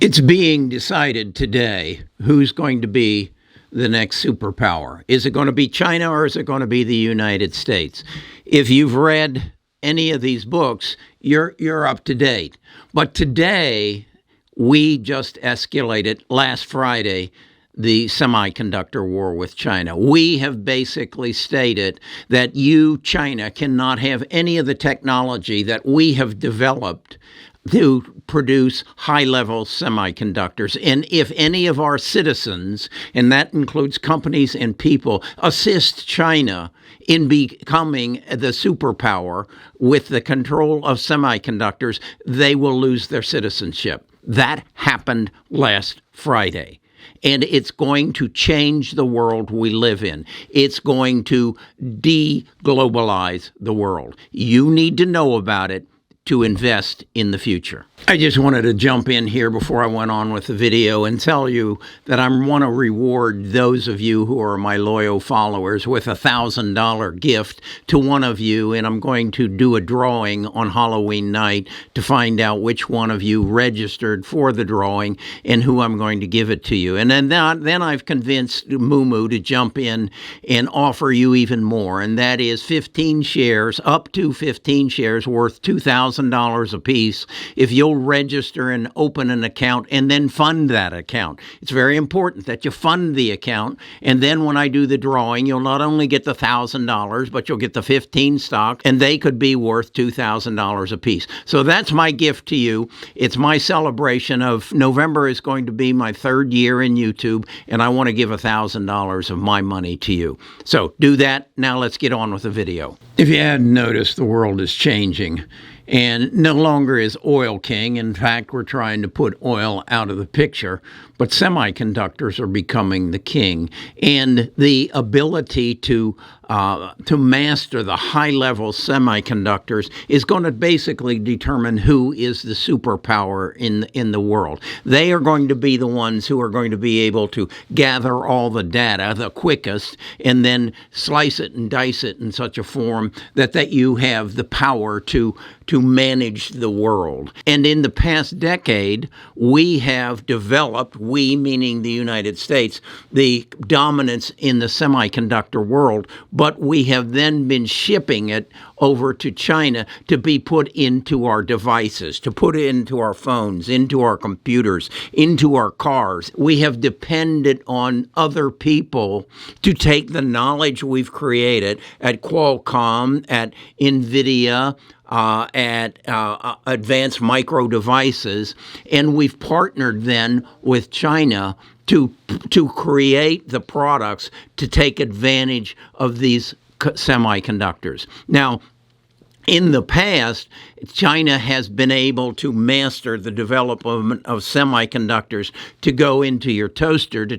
It's being decided today who's going to be the next superpower. Is it going to be China or is it going to be the United States? If you've read any of these books, you're up to date. But today, we just escalated last Friday the semiconductor war with China. We have basically stated that you, China, cannot have any of the technology that we have developed to produce high-level semiconductors. And if any of our citizens, and that includes companies and people, assist China in becoming the superpower with the control of semiconductors, they will lose their citizenship. That happened last Friday. And it's going to change the world we live in. It's going to de-globalize the world. You need to know about it to invest in the future. I just wanted to jump in here before I went on with the video and tell you that I want to reward those of you who are my loyal followers with a $1,000 gift to one of you, and I'm going to do a drawing on Halloween night to find out which one of you registered for the drawing and who I'm going to give it to you. And then I've convinced Moomoo to jump in and offer you even more, and that is 15 shares, up to 15 shares worth $2,000 a piece if you'll register and open an account and then fund that account. It's very important that you fund the account, and then when I do the drawing, you'll not only get the $1,000, but you'll get the 15 stock, and they could be worth $2,000 a piece. So that's my gift to you. It's my celebration of November is going to be my 3rd year in YouTube, and I want to give $1,000 of my money to you. So do that. Now let's get on with the video. If you hadn't noticed, the world is changing. And no longer is oil king. In fact, we're trying to put oil out of the picture. But semiconductors are becoming the king. And the ability to master the high-level semiconductors is going to basically determine who is the superpower in the world. They are going to be the ones who are going to be able to gather all the data the quickest and then slice it and dice it in such a form that you have the power to manage the world. And in the past decade, we have developed, we meaning the United States, the dominance in the semiconductor world, but we have then been shipping it over to China to be put into our devices, to put it into our phones, into our computers, into our cars. We have depended on other people to take the knowledge we've created at Qualcomm, at NVIDIA, at Advanced Micro Devices, and we've partnered then with China to create the products to take advantage of these semiconductors. Now, in the past, China has been able to master the development of semiconductors to go into your toaster to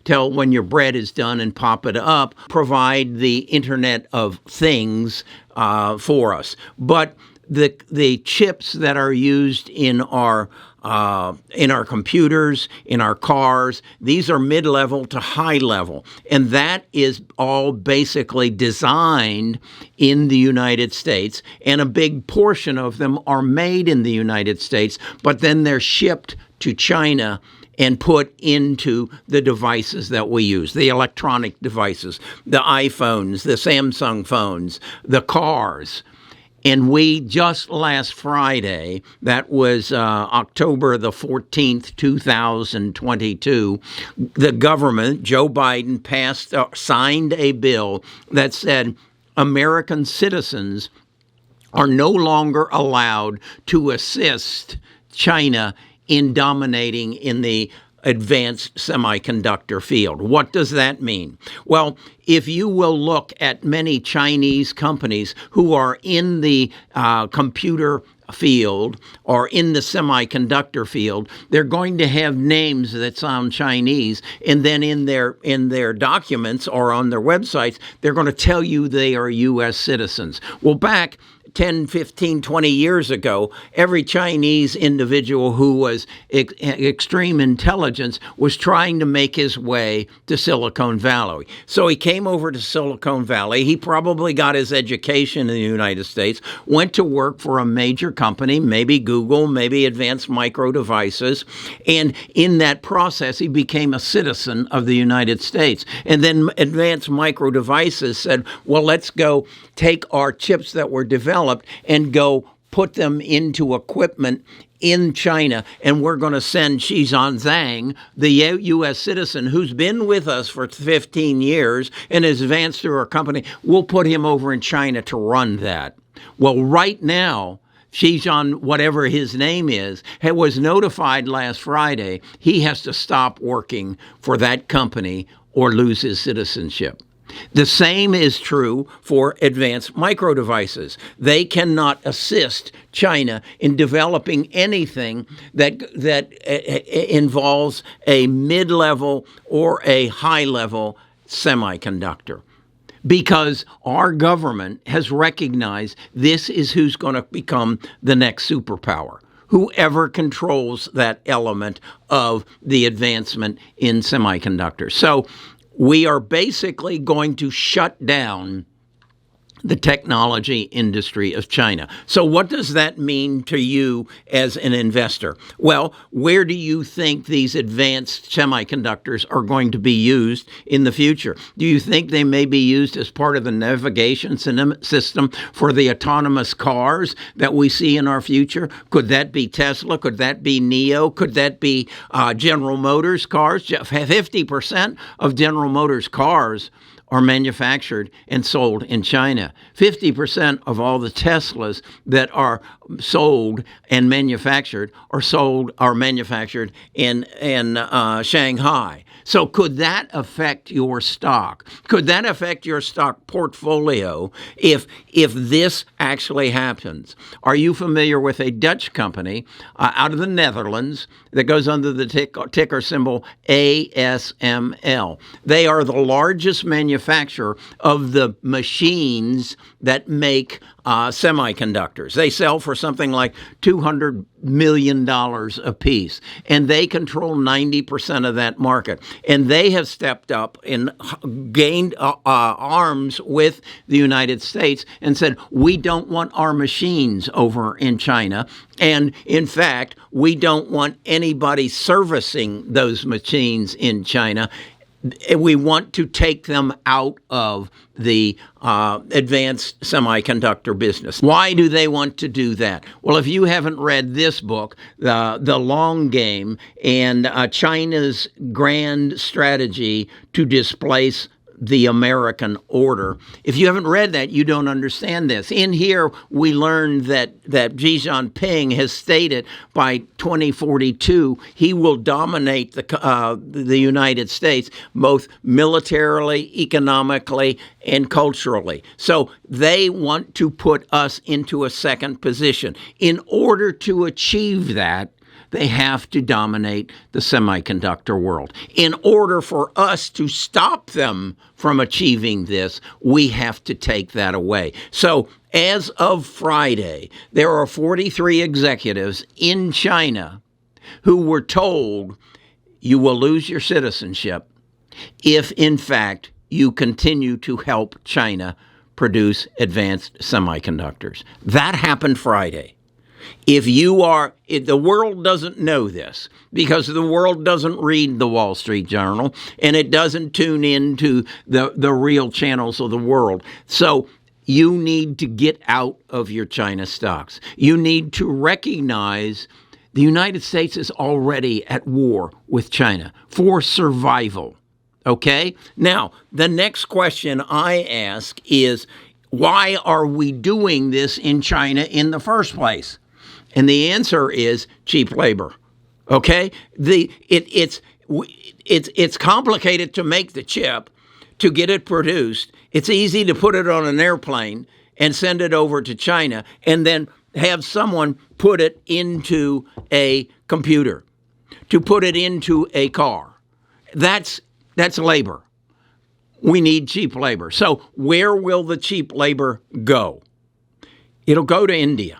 tell when your bread is done and pop it up, provide the Internet of Things for us. But the chips that are used in our computers, in our cars, these are mid-level to high-level. And that is all basically designed in the United States. And a big portion of them are made in the United States, but then they're shipped to China and put into the devices that we use, the electronic devices, the iPhones, the Samsung phones, the cars. And we just last Friday, that was October the 14th, 2022, the government, Joe Biden, signed a bill that said American citizens are no longer allowed to assist China in dominating in the advanced semiconductor field. What does that mean? Well, if you will look at many Chinese companies who are in the computer field or in the semiconductor field, they're going to have names that sound Chinese, and then in their documents or on their websites, they're going to tell you they are U.S. citizens. Well, back 10, 15, 20 years ago, every Chinese individual who was extreme intelligence was trying to make his way to Silicon Valley. So he came over to Silicon Valley. He probably got his education in the United States, went to work for a major company, maybe Google, maybe Advanced Micro Devices. And in that process, he became a citizen of the United States. And then Advanced Micro Devices said, well, let's go take our chips that were developed and go put them into equipment in China, and we're going to send Xizhan Zhang, the U.S. citizen who's been with us for 15 years and has advanced through our company, we'll put him over in China to run that. Well, right now, Xizhan, whatever his name is, was notified last Friday he has to stop working for that company or lose his citizenship. The same is true for Advanced Micro Devices. They cannot assist China in developing anything that involves a mid-level or a high-level semiconductor, because our government has recognized this is who's going to become the next superpower. Whoever controls that element of the advancement in semiconductors. So we are basically going to shut down the technology industry of China. So what does that mean to you as an investor? Well, where do you think these advanced semiconductors are going to be used in the future? Do you think they may be used as part of the navigation system for the autonomous cars that we see in our future? Could that be Tesla? Could that be NIO? Could that be General Motors cars? 50% of General Motors cars are manufactured and sold in China. 50% of all the Teslas that are sold and manufactured are manufactured in Shanghai. So could that affect your stock? Could that affect your stock portfolio if this actually happens? Are you familiar with a Dutch company out of the Netherlands that goes under the ticker symbol ASML? They are the largest manufacturer of the machines that make semiconductors. They sell for something like $200 million a piece, and they control 90% of that market. And they have stepped up and gained arms with the United States and said, we don't want our machines over in China. And in fact, we don't want anybody servicing those machines in China. We want to take them out of the advanced semiconductor business. Why do they want to do that? Well, if you haven't read this book, The Long Game and China's Grand Strategy to Displace the American Order. If you haven't read that, you don't understand this. In here, we learned that Xi Jinping has stated by 2042, he will dominate the United States, both militarily, economically, and culturally. So they want to put us into a second position. In order to achieve that, they have to dominate the semiconductor world. In order for us to stop them from achieving this, we have to take that away. So as of Friday, there are 43 executives in China who were told you will lose your citizenship if, in fact, you continue to help China produce advanced semiconductors. That happened Friday. If the world doesn't know this, because the world doesn't read the Wall Street Journal and it doesn't tune into the real channels of the world. So you need to get out of your China stocks. You need to recognize the United States is already at war with China for survival. Okay? Now, the next question I ask is, why are we doing this in China in the first place? And the answer is cheap labor. Okay, it's complicated to make the chip, to get it produced. It's easy to put it on an airplane and send it over to China, and then have someone put it into a computer, to put it into a car. That's labor. We need cheap labor. So where will the cheap labor go? It'll go to India.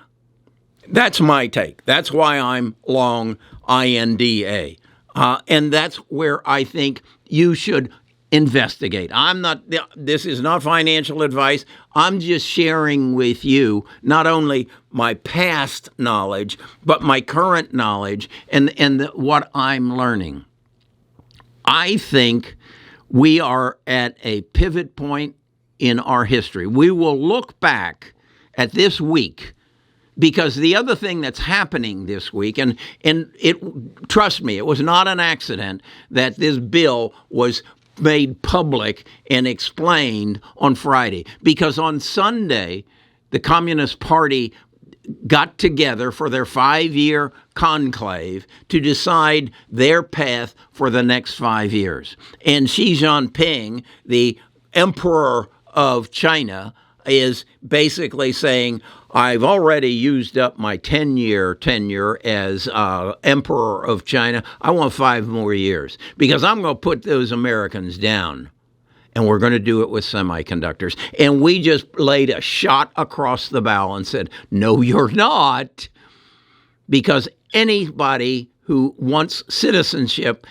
That's my take. That's why I'm long INDA. And that's where I think you should investigate. This is not financial advice. I'm just sharing with you not only my past knowledge, but my current knowledge and what I'm learning. I think we are at a pivot point in our history. We will look back at this week, because the other thing that's happening this week, and trust me, it was not an accident that this bill was made public and explained on Friday, because on Sunday, the Communist Party got together for their 5-year conclave to decide their path for the next 5 years. And Xi Jinping, the emperor of China, is basically saying, I've already used up my 10-year tenure as emperor of China. I want 5 more years, because I'm going to put those Americans down. And we're going to do it with semiconductors. And we just laid a shot across the bow and said, no, you're not. Because anybody who wants citizenship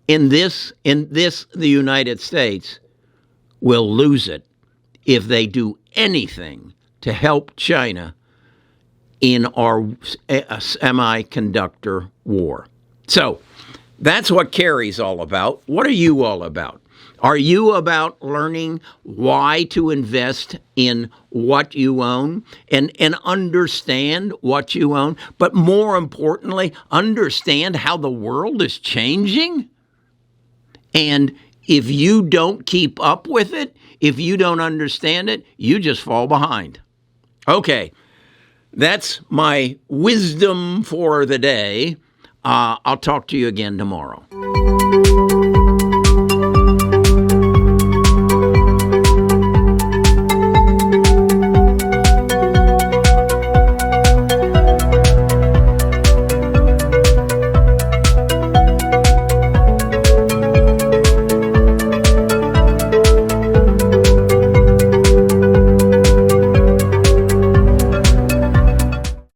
in the United States will lose it if they do anything to help China in our semiconductor war. So that's what Carrie's all about. What are you all about? Are you about learning why to invest in what you own and understand what you own, but more importantly, understand how the world is changing? And if you don't keep up with it, if you don't understand it, you just fall behind. Okay, that's my wisdom for the day. I'll talk to you again tomorrow.